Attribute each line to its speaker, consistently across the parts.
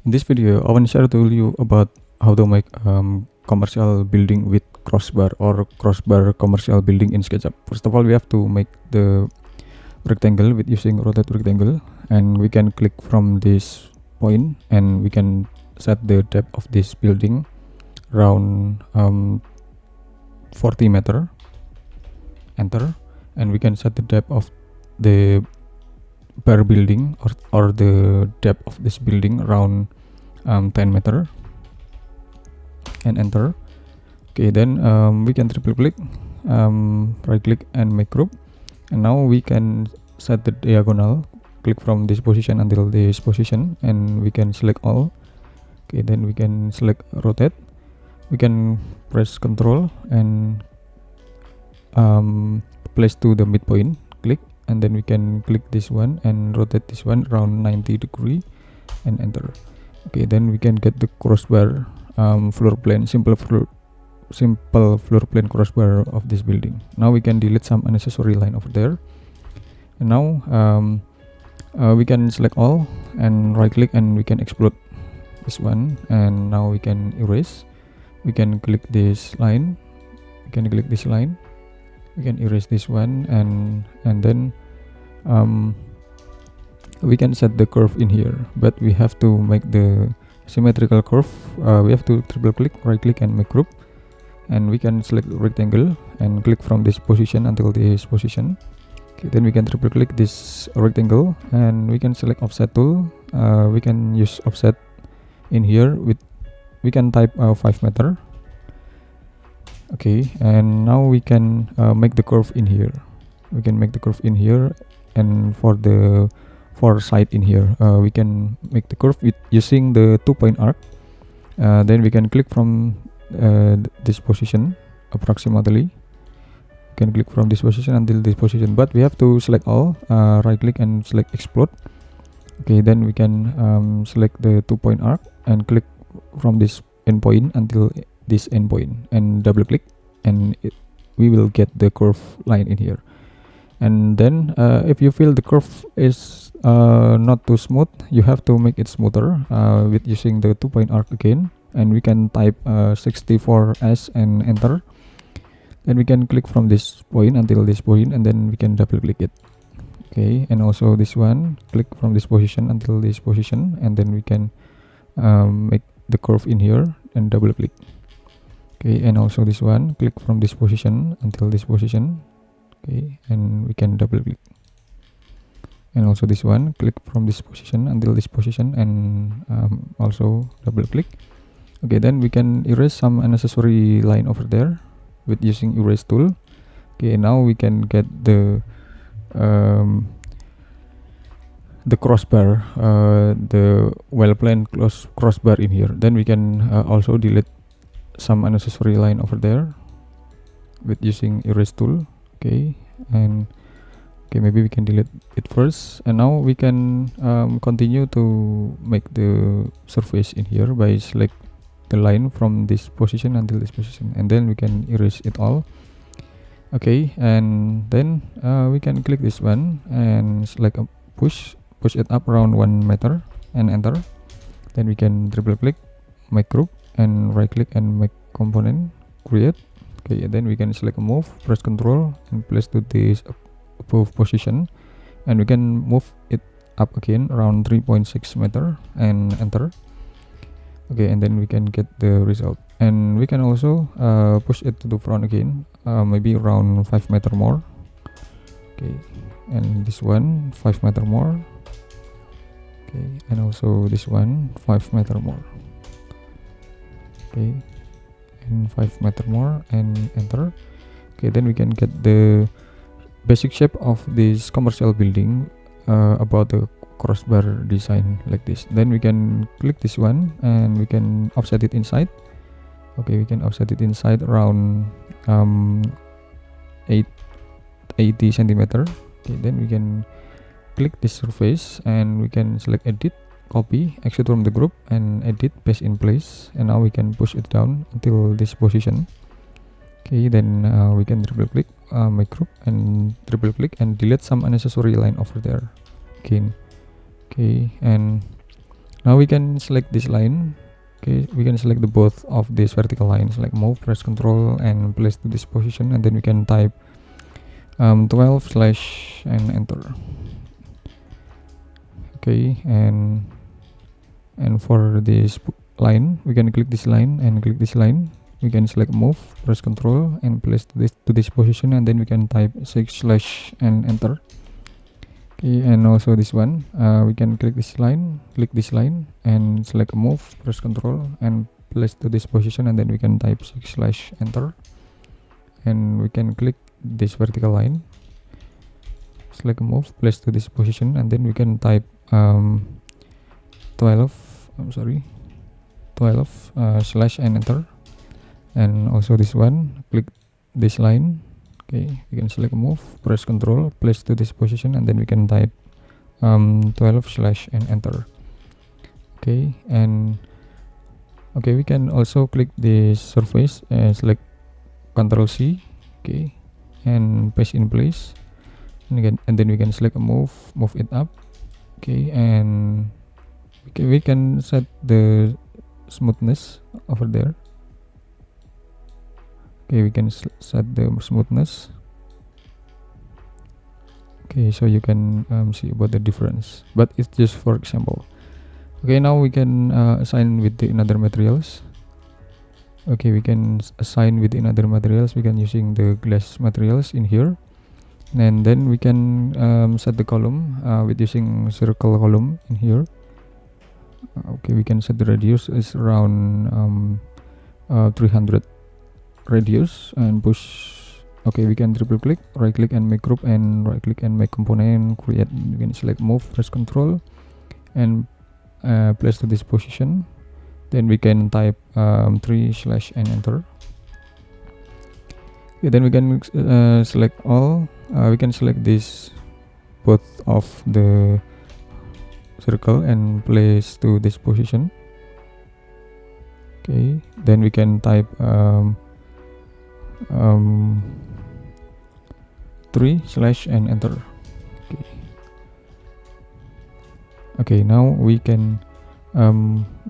Speaker 1: In this video, I want to share to you about how to make commercial building with crossbar or crossbar commercial building in Sketchup. First of all, we have to make the rectangle with using rotate rectangle, and we can click from this point and we can set the depth of this building around 40 meter. Enter, and we can set the depth of the bar building or the depth of this building around 10 meter, and enter. Okay, then we can triple click, right click and make group, and now we can set the diagonal. Click from this position until this position, and we can select all. Okay, then we can select rotate. We can press Ctrl and place to the midpoint, click, and then we can click this one and rotate this one around 90 degree and enter. Okay, then we can get the crossbar floor plan, simple floor plan crossbar of this building. Now we can delete some unnecessary line over there, and now we can select all and right click and we can explode this one, and now we can erase. We can click this line, we can click this line, we can erase this one, and then we can set the curve in here, but we have to make the symmetrical curve. We have to triple click, right click and make group, and we can select rectangle and click from this position until this position. Okay, then we can triple click this rectangle and we can select offset tool. We can use offset in here with, we can type 5 meter. Okay, and now we can make the curve in here. We can make the curve in here, and for the side in here, we can make the curve with using the 2-point arc. Then we can click from this position approximately. We can click from this position until this position, but we have to select all, right click and select explode. Okay, then we can select the 2-point arc and click from this endpoint until this endpoint and double click, and we will get the curve line in here. And then if you feel the curve is not too smooth, you have to make it smoother with using the 2-point arc again, and we can type 64s and enter. Then we can click from this point until this point, and then we can double click it. Okay, and also this one, click from this position until this position, and then we can make the curve in here and double click. Okay, and also this one, click from this position until this position. Okay, and we can double click. And also this one, click from this position until this position, and also double click. Okay, then we can erase some unnecessary line over there with using erase tool. Okay, now we can get the crossbar, the well planned crossbar in here. Then we can also delete some unnecessary line over there with using erase tool. Okay, and okay, maybe we can delete it first, and now we can continue to make the surface in here by select the line from this position until this position, and then we can erase it all. Okay, and then we can click this one and select a push it up around 1 meter and enter. Then we can triple click, make group, and right click and make component, create. Okay, and then we can select a move, press Ctrl and place to this above position, and we can move it up again around 3.6 meter and enter. Okay, and then we can get the result, and we can also push it to the front again, maybe around 5 meter more. Okay, and this one 5 meter more. Okay, and also this one 5 meter more. Okay, and 5 meter more and enter. Okay, then we can get the basic shape of this commercial building about the crossbar design like this. Then we can click this one and we can offset it inside. Okay, we can offset it inside around 80 centimeter. Okay, then we can click this surface and we can select edit, copy, exit from the group, and edit, paste in place. And now we can push it down until this position. Okay, then we can triple click, make group, and triple click and delete some unnecessary line over there again. Okay, and Now we can select this line. Okay, we can select the both of these vertical lines, like move, press Ctrl and place to this position, and then we can type 12 slash and enter. Okay, and for this line, we can click this line and click this line. We can select move, press Ctrl and place to this position, and then we can type 6 slash and enter. Okay, and also this one, we can click this line and select move, press Ctrl and place to this position, and then we can type 6 slash enter. And we can click this vertical line, select move, place to this position, and then we can type 12 slash and enter. And also this one, click this line. Okay, we can select move, press Ctrl, place to this position, and then we can type 12 slash and enter. Okay, and okay, we can also click this surface and select Ctrl C. Okay, and paste in place, and then we can select move it up. Okay, and we can set the smoothness over there. Okay, we can set the smoothness. Okay, so you can see about the difference, but it's just for example. Okay, now we can assign with the another materials. Okay, we can assign with another materials. We can using the glass materials in here, and then we can set the column with using circle column in here. Okay, we can set the radius is around 300 radius and push. Okay, we can triple click, right click and make group, and right click and make component, create. You can select move, press Ctrl and place to this position, then we can type 3 slash and enter. Okay, then we can select all. We can select this both of the circle and place to this position. Okay, then we can type 3 slash and enter. Okay, okay, now we can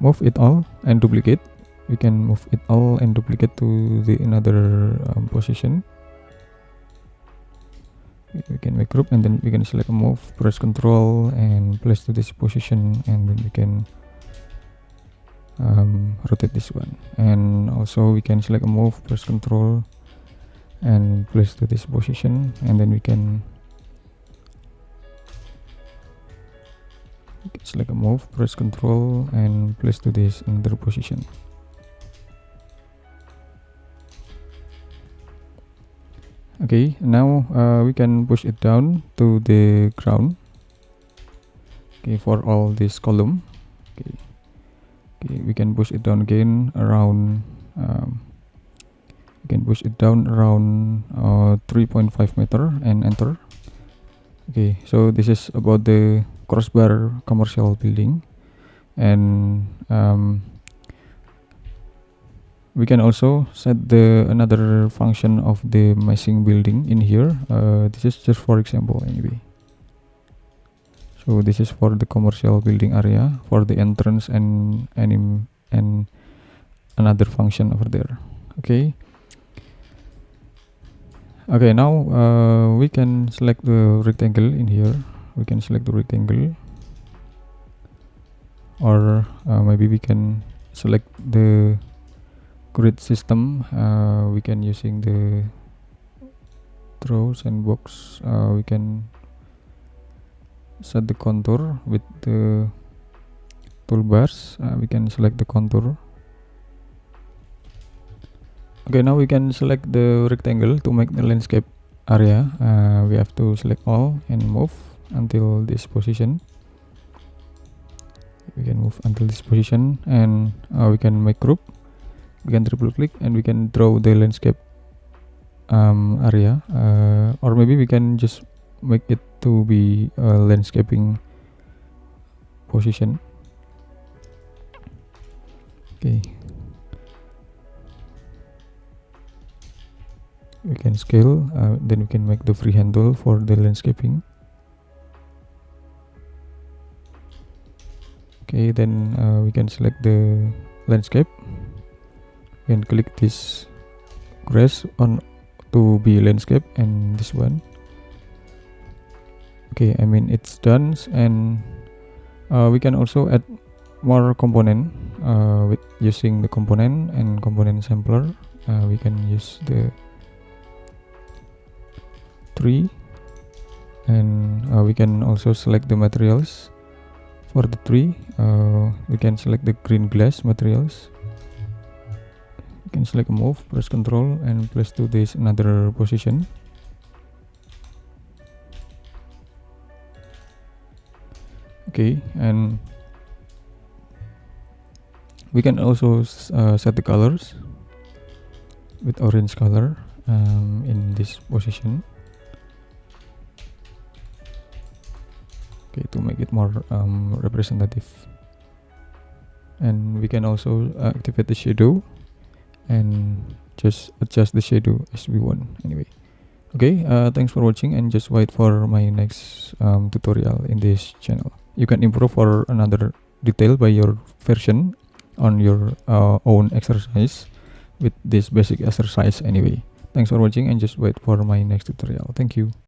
Speaker 1: move it all and duplicate. We can move it all and duplicate to the another position. We can make group, and then we can select move, press Ctrl and place to this position, and then we can rotate this one. And also we can select move, press Ctrl and place to this position, and then we can select a move, press Ctrl and place to this another position. Okay, now we can push it down to the ground. Okay, for all this column. Okay, we can push it down again around we can push it down around 3.5 meter and enter. Okay, so this is about the Crossbar commercial building, and we can also set the another function of the meshing building in here. This is just for example anyway. So this is for the commercial building area for the entrance and another function over there. Okay. Okay, now we can select the rectangle in here. We can select the rectangle, or maybe we can select the grid system. We can using the throws and box. We can set the contour with the toolbars. We can select the contour. Okay, now we can select the rectangle to make the landscape area. We have to select all and move until this position. We can move until this position, and we can make group. We can triple click and we can draw the landscape area, or maybe we can just make it to be a landscaping position. Okay, we can scale, then we can make the free handle for the landscaping. Okay, then we can select the landscape and click this grass on to be landscape, and this one. Okay, I mean it's done, and we can also add more component with using the component and component sampler. We can use the tree, and we can also select the materials for the tree. We can select the green glass materials. You can select move, press Ctrl and place to this another position. Okay, and we can also set the colors with orange color in this position. Okay, to make it more representative. And we can also activate the shadow and just adjust the shadow as we want anyway. Okay, thanks for watching, and just wait for my next tutorial in this channel. You can improve for another detail by your version on your own exercise with this basic exercise anyway. Thanks for watching, and just wait for my next tutorial. Thank you.